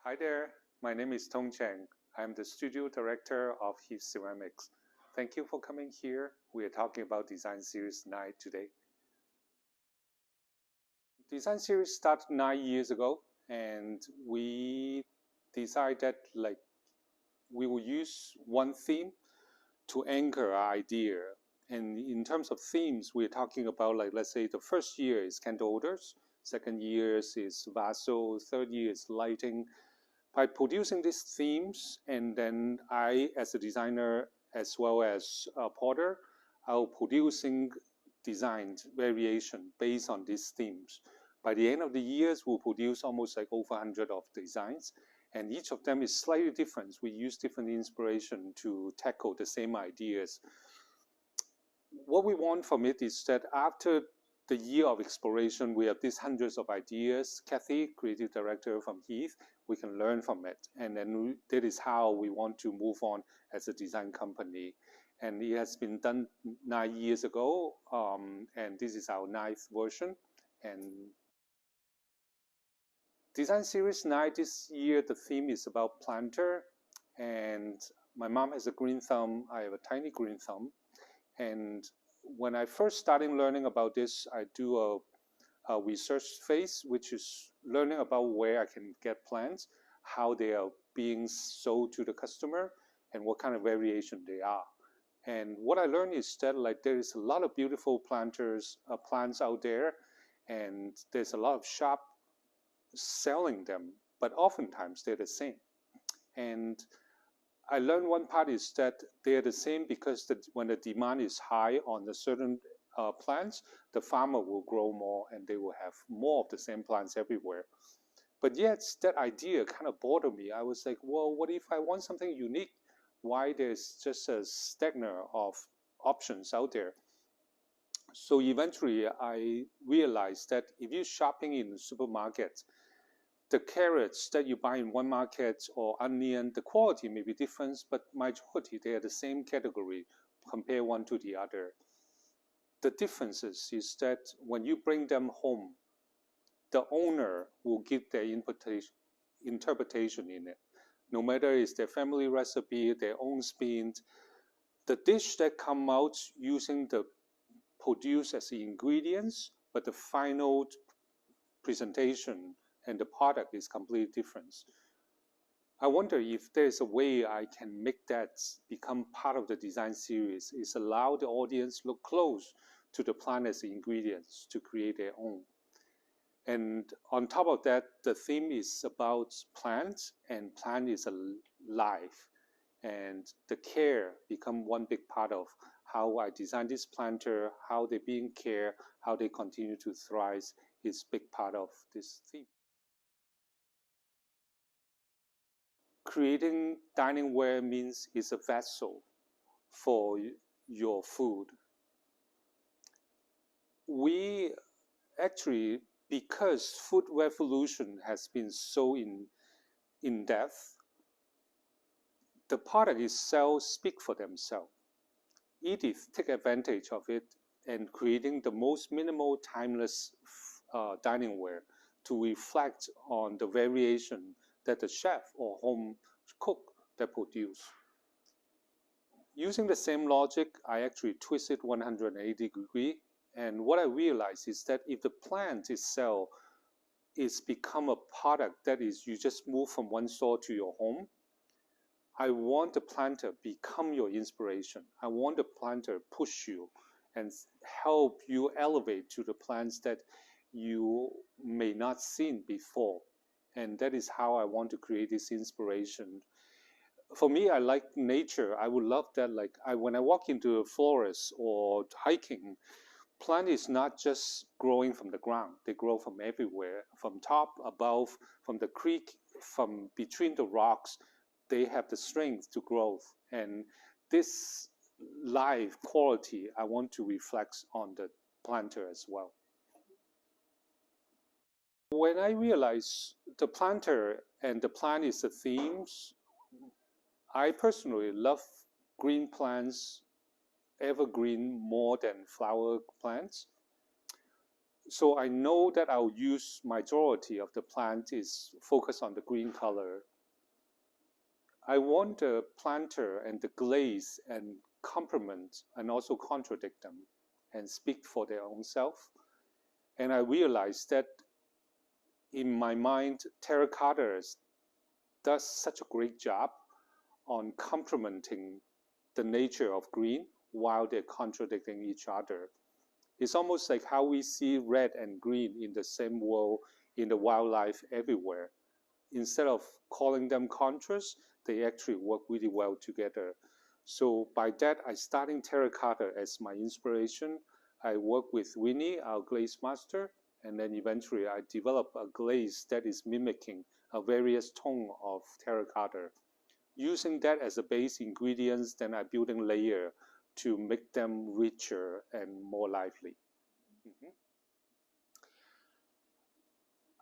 Hi there, my name is Tung. I'm the studio director of Heath Ceramics. Thank you for coming here. We are talking about Design Series 9 today. Design Series started 9 years ago, and we decided we will use one theme to anchor our idea. And in terms of themes, we're talking about let's say the first year is candle holders, second year is vaso, third year is lighting. By producing these themes, and then I, as a designer, as well as a porter, I'll producing designed variation based on these themes. By the end of the years, we'll produce almost over 100 of designs, and each of them is slightly different. We use different inspiration to tackle the same ideas. What we want from it is that after the year of exploration, we have these hundreds of ideas. Kathy, creative director from Heath, we can learn from it. And then that is how we want to move on as a design company. And it has been done 9 years ago, and this is our 9th version. And Design Series 9 this year, the theme is about planter. And my mom has a green thumb, I have a tiny green thumb. And when I first started learning about this, I do a research phase, which is learning about where I can get plants, how they are being sold to the customer, and what kind of variation they are. And what I learned is that there is a lot of beautiful plants out there, and there's a lot of shop selling them, but oftentimes they're the same. And I learned one part is that they're the same because when the demand is high on the certain plants, the farmer will grow more and they will have more of the same plants everywhere. But yet that idea kind of bothered me. I was like, well, what if I want something unique? Why there's just a stagnant of options out there? So eventually I realized that if you're shopping in the supermarket, the carrots that you buy in one market or onion, the quality may be different, but majority, they are the same category, compare one to the other. The differences is that when you bring them home, the owner will give their interpretation in it. No matter it's their family recipe, their own spin, the dish that come out using the produce as the ingredients, but the final presentation and the product is completely different. I wonder if there's a way I can make that become part of the design series, is allow the audience look close to the plant as the ingredients to create their own. And on top of that, the theme is about plants, and plant is alive. And the care become one big part of how I design this planter, how they're being cared, how they continue to thrive is big part of this theme. Creating dining ware means it's a vessel for your food. We actually, because food revolution has been so in depth, the product itself speak for themselves. Edith take advantage of it and creating the most minimal, timeless dining ware to reflect on the variation that the chef or home cook that produce. Using the same logic, I actually twist it 180 degrees. And what I realized is that if the plant itself is become a product that is you just move from one store to your home, I want the planter become your inspiration. I want the planter push you and help you elevate to the plants that you may not seen before. And that is how I want to create this inspiration. For me, I like nature. I would love that. When I walk into a forest or hiking, plant is not just growing from the ground. They grow from everywhere, from top, above, from the creek, from between the rocks. They have the strength to grow. And this life quality, I want to reflect on the planter as well. When I realized the planter and the plant is the themes, I personally love green plants, evergreen more than flower plants. So I know that I'll use majority of the plant is focused on the green color. I want the planter and the glaze and complement and also contradict them and speak for their own self. And I realized that in my mind, terracotta does such a great job on complementing the nature of green while they're contradicting each other. It's almost like how we see red and green in the same world in the wildlife everywhere. Instead of calling them contrasts, they actually work really well together. So by that, I starting terracotta as my inspiration. I work with Winnie, our glaze master, and then eventually I develop a glaze that is mimicking a various tone of terracotta. Using that as a base ingredients, then I building layer to make them richer and more lively. Mhm.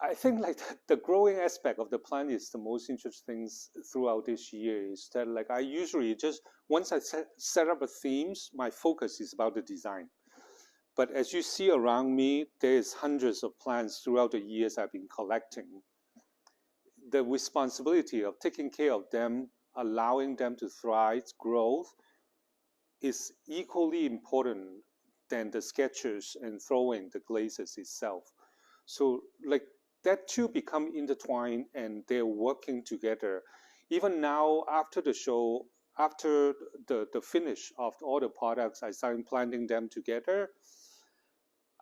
I think like the growing aspect of the plant is the most interesting throughout this year is that like I usually just once I set up a themes, my focus is about the design. But as you see around me, there's hundreds of plants throughout the years I've been collecting. The responsibility of taking care of them, allowing them to thrive, growth, is equally important than the sketches and throwing the glazes itself. So like that two become intertwined and they're working together. Even now after the show, after the finish of all the products, I started planting them together.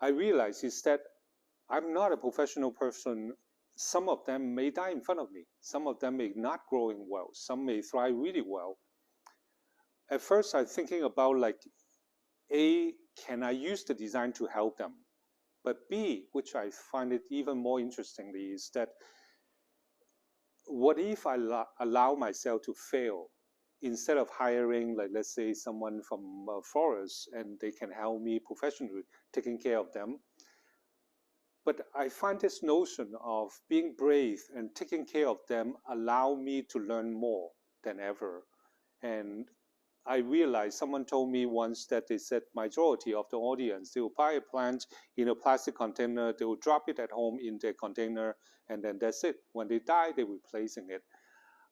I realize is that I'm not a professional person. Some of them may die in front of me. Some of them may not growing well. Some may thrive really well. At first, I'm thinking about like, A, can I use the design to help them? But B, which I find it even more interestingly, is that what if I allow myself to fail instead of hiring, like let's say someone from a forest and they can help me professionally taking care of them. But I find this notion of being brave and taking care of them allow me to learn more than ever. And I realized someone told me once that they said majority of the audience, they will buy a plant in a plastic container, they will drop it at home in their container, and then that's it. When they die, they're replacing it.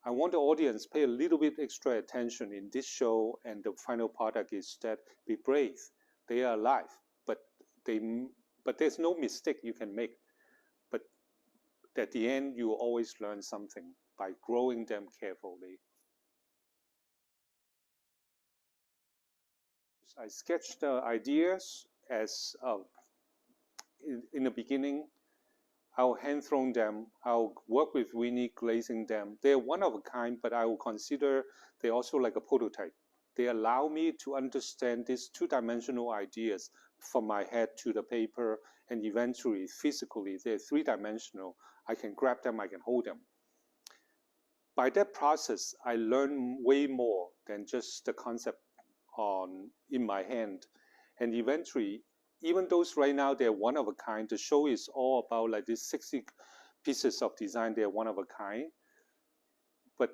I want the audience pay a little bit extra attention in this show, and the final product is that be brave. They are alive, but there's no mistake you can make. But at the end, you will always learn something by growing them carefully. I sketched the ideas as in the beginning. I'll hand thrown them. I'll work with Winnie glazing them. They're one of a kind, but I will consider they're also like a prototype. They allow me to understand these two-dimensional ideas from my head to the paper, and eventually, physically, they're three-dimensional. I can grab them, I can hold them. By that process, I learn way more than just the concept in my hand. And eventually, even those right now they're one of a kind, the show is all about like these 60 pieces of design, they're one of a kind. But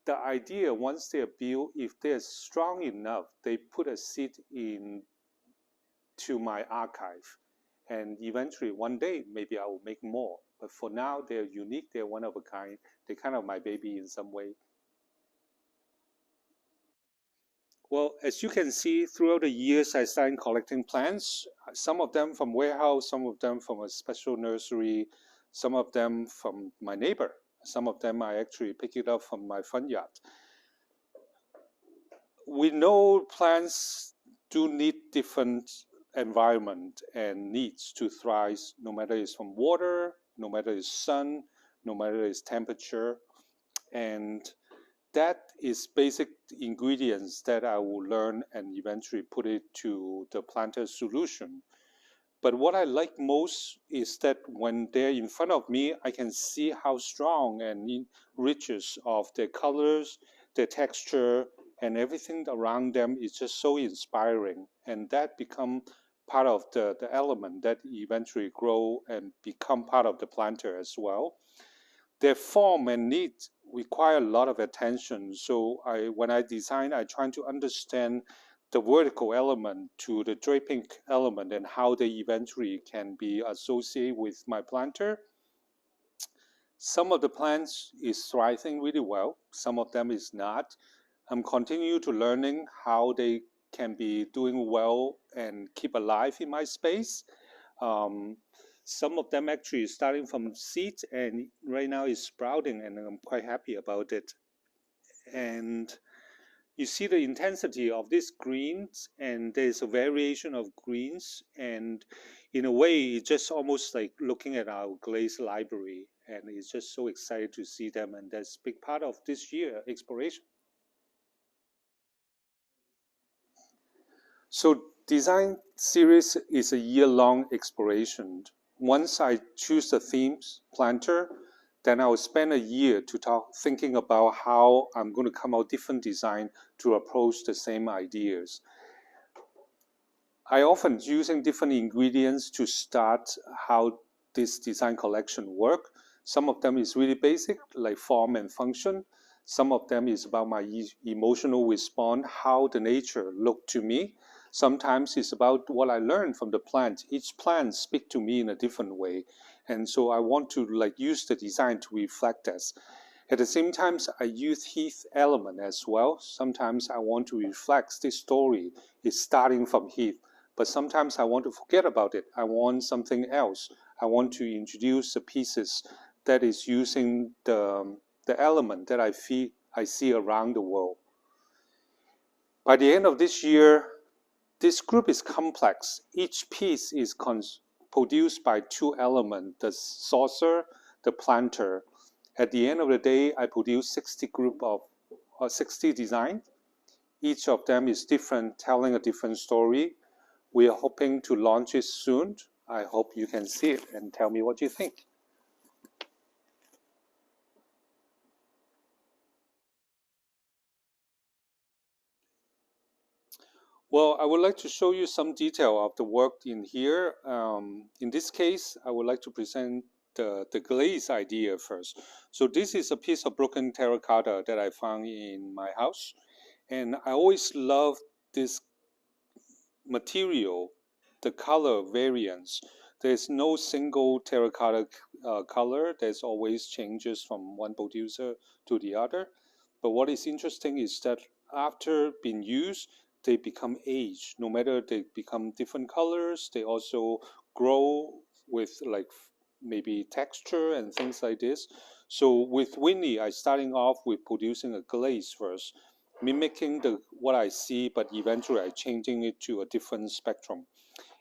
the idea, once they're built, if they're strong enough, they put a seed in to my archive. And eventually, one day, maybe I will make more. But for now, they're unique, they're one of a kind. They're kind of my baby in some way. Well, as you can see, throughout the years, I started collecting plants. Some of them from warehouse, some of them from a special nursery, some of them from my neighbor. Some of them I actually pick it up from my front yard. We know plants do need different environment and needs to thrive, no matter it's from water, no matter it's sun, no matter it's temperature. And that is basic ingredients that I will learn and eventually put it to the planter solution. But what I like most is that when they're in front of me, I can see how strong and riches of their colors, their texture, and everything around them is just so inspiring. And that become part of the element that eventually grow and become part of the planter as well. Their form and needs require a lot of attention. So when I design, I try to understand the vertical element to the draping element and how they eventually can be associated with my planter. Some of the plants is thriving really well, some of them is not. I'm continue to learning how they can be doing well and keep alive in my space. Um, some of them actually starting from seeds and right now is sprouting and I'm quite happy about it. And you see the intensity of these greens and there's a variation of greens, and in a way it's just almost like looking at our glaze library, and it's just so excited to see them, and that's a big part of this year exploration. So design series is a year-long exploration. Once I choose the themes planter, then I will spend a year to thinking about how I'm going to come out different design to approach the same ideas. I often using different ingredients to start how this design collection work. Some of them is really basic, like form and function. Some of them is about my emotional response, how the nature look to me. Sometimes it's about what I learned from the plant. Each plant speak to me in a different way. And so I want to like use the design to reflect this. At the same time, I use heath element as well. Sometimes I want to reflect this story is starting from heath, but sometimes I want to forget about it. I want something else. I want to introduce the pieces that is using the element that I see around the world. By the end of this year, this group is complex. Each piece is produced by two elements, the saucer, the planter. At the end of the day, I produce 60 group of 60 designs. Each of them is different, telling a different story. We are hoping to launch it soon. I hope you can see it and tell me what you think. Well, I would like to show you some detail of the work in here. In this case, I would like to present the glaze idea first. So this is a piece of broken terracotta that I found in my house. And I always love this material, the color variance. There's no single terracotta color. There's always changes from one producer to the other. But what is interesting is that after being used, they become aged. No matter they become different colors, they also grow with like maybe texture and things like this. So with Winnie, I starting off with producing a glaze first, mimicking what I see, but eventually I changing it to a different spectrum.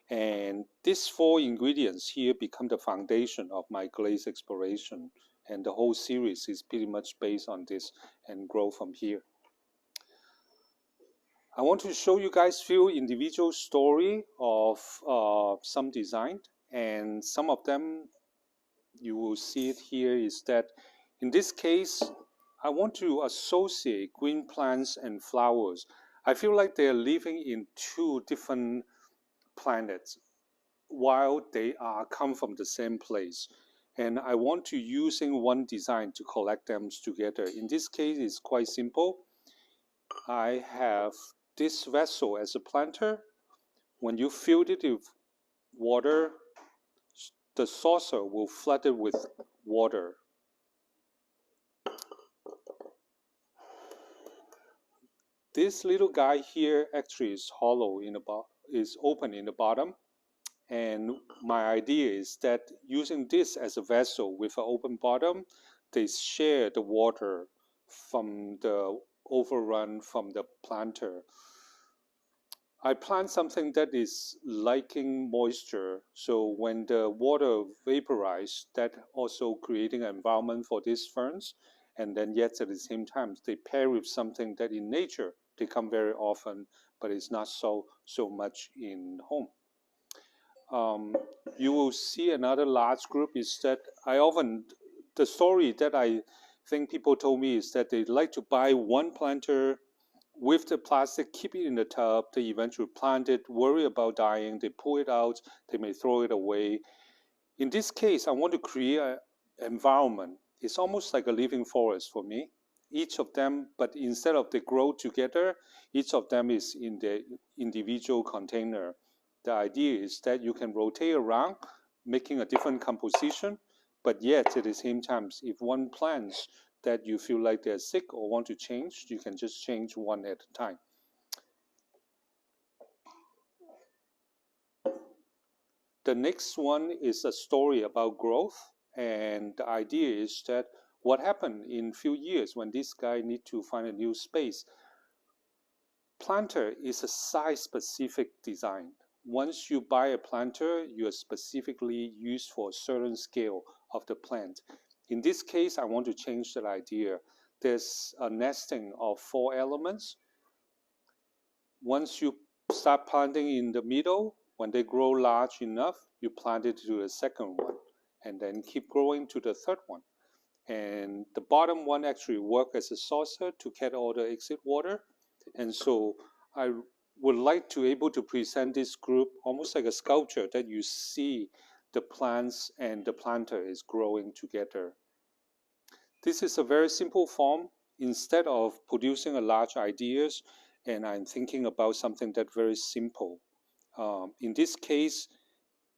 And these four ingredients here become the foundation of my glaze exploration. And the whole series is pretty much based on this and grow from here. I want to show you guys few individual story of some design, and some of them you will see it here is that in this case, I want to associate green plants and flowers. I feel like they are living in two different planets while they are come from the same place. And I want to using one design to collect them together. In this case, it's quite simple. I have this vessel as a planter. When you fill it with water, the saucer will flood it with water. This little guy here actually is hollow in the is open in the bottom. And my idea is that using this as a vessel with an open bottom, they share the water from the overrun from the planter. I plant something that is liking moisture. So when the water vaporizes, that also creating an environment for these ferns. And then yet at the same time, they pair with something that in nature, they come very often, but it's not so much in home. You will see another large group is that the story that I think people told me is that they like to buy one planter with the plastic, keep it in the tub, they eventually plant it, worry about dying, they pull it out, they may throw it away. In this case, I want to create an environment. It's almost like a living forest for me. each of them, but instead of they grow together, each of them is in the individual container. The idea is that you can rotate around, making a different composition, but yet at the same time, if one plants that you feel like they're sick or want to change, you can just change one at a time. The next one is a story about growth, and the idea is that what happened in few years when this guy need to find a new space. Planter is a size-specific design. Once you buy a planter, you are specifically used for a certain scale of the plant. In this case, I want to change that idea. There's a nesting of 4 elements. Once you start planting in the middle, when they grow large enough, you plant it to the second one, and then keep growing to the third one. And the bottom one actually works as a saucer to catch all the exit water. And so I would like to able to present this group almost like a sculpture that you see the plants and the planter is growing together. This is a very simple form. Instead of producing a large ideas, and I'm thinking about something that very simple. In this case,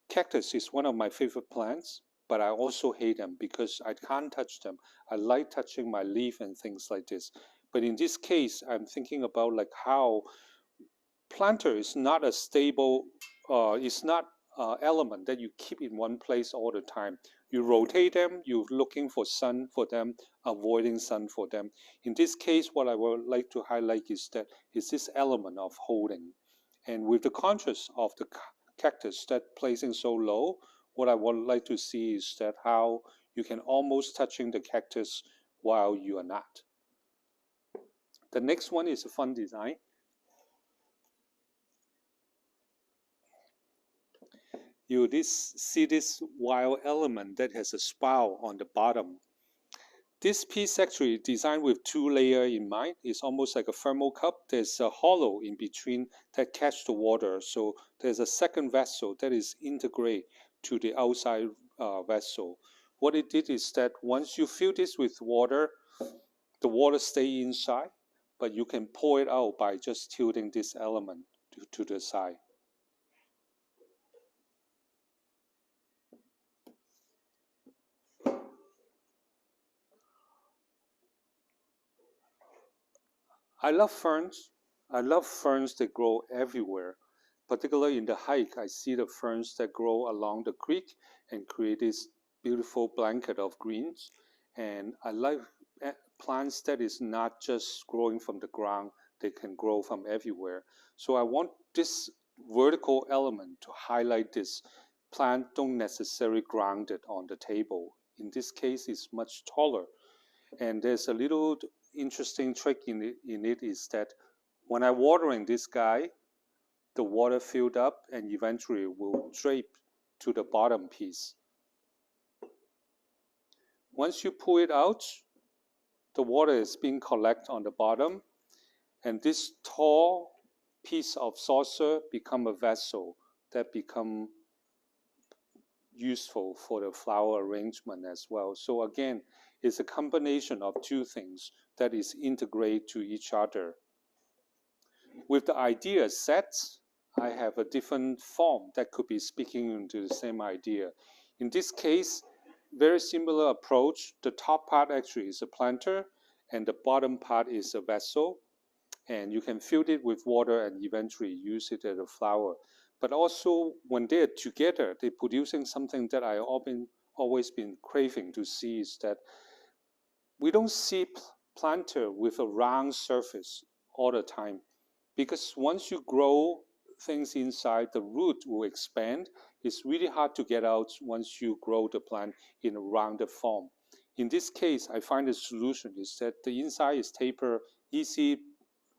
cactus is one of my favorite plants, but I also hate them because I can't touch them. I like touching my leaf and things like this. But in this case, I'm thinking about like how planter is not a stable, it's not element that you keep in one place all the time. You rotate them, you're looking for sun for them, avoiding sun for them. In this case, what I would like to highlight is that is this element of holding. And with the contrast of the cactus that placing so low, what I would like to see is that how you can almost touching the cactus while you are not. The next one is a fun design. You see this wild element that has a spout on the bottom. This piece actually designed with 2 layers in mind. It's almost like a thermal cup. There's a hollow in between that catch the water. So there's a second vessel that is integrated to the outside vessel. What it did is that once you fill this with water, the water stays inside, but you can pour it out by just tilting this element to the side. I love ferns. I love ferns that grow everywhere. Particularly in the hike, I see the ferns that grow along the creek and create this beautiful blanket of greens. And I like plants that is not just growing from the ground, they can grow from everywhere. So I want this vertical element to highlight this. Plant don't necessarily ground it on the table. In this case, it's much taller. And there's a little interesting trick in it is that when I'm watering this guy, the water filled up and eventually will drape to the bottom piece. Once you pull it out, the water is being collected on the bottom, and this tall piece of saucer become a vessel that become useful for the flower arrangement as well. So again, it's a combination of 2 things that is integrated to each other. With the idea set, I have a different form that could be speaking into the same idea. In this case, very similar approach. The top part actually is a planter, and the bottom part is a vessel. And you can fill it with water and eventually use it as a flower. But also, when they're together, they're producing something that I've always been craving to see is that we don't see planter with a round surface all the time. Because once you grow things inside, the root will expand. It's really hard to get out once you grow the plant in a rounded form. In this case, I find the solution is that the inside is taper, easy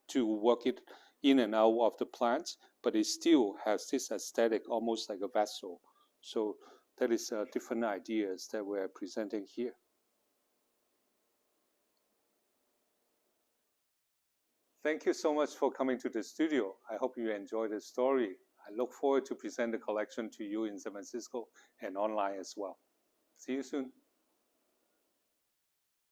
to work it in and out of the plant, but it still has this aesthetic, almost like a vessel. So that is different ideas that we're presenting here. Thank you so much for coming to the studio. I hope you enjoyed the story. I look forward to present the collection to you in San Francisco and online as well. See you soon.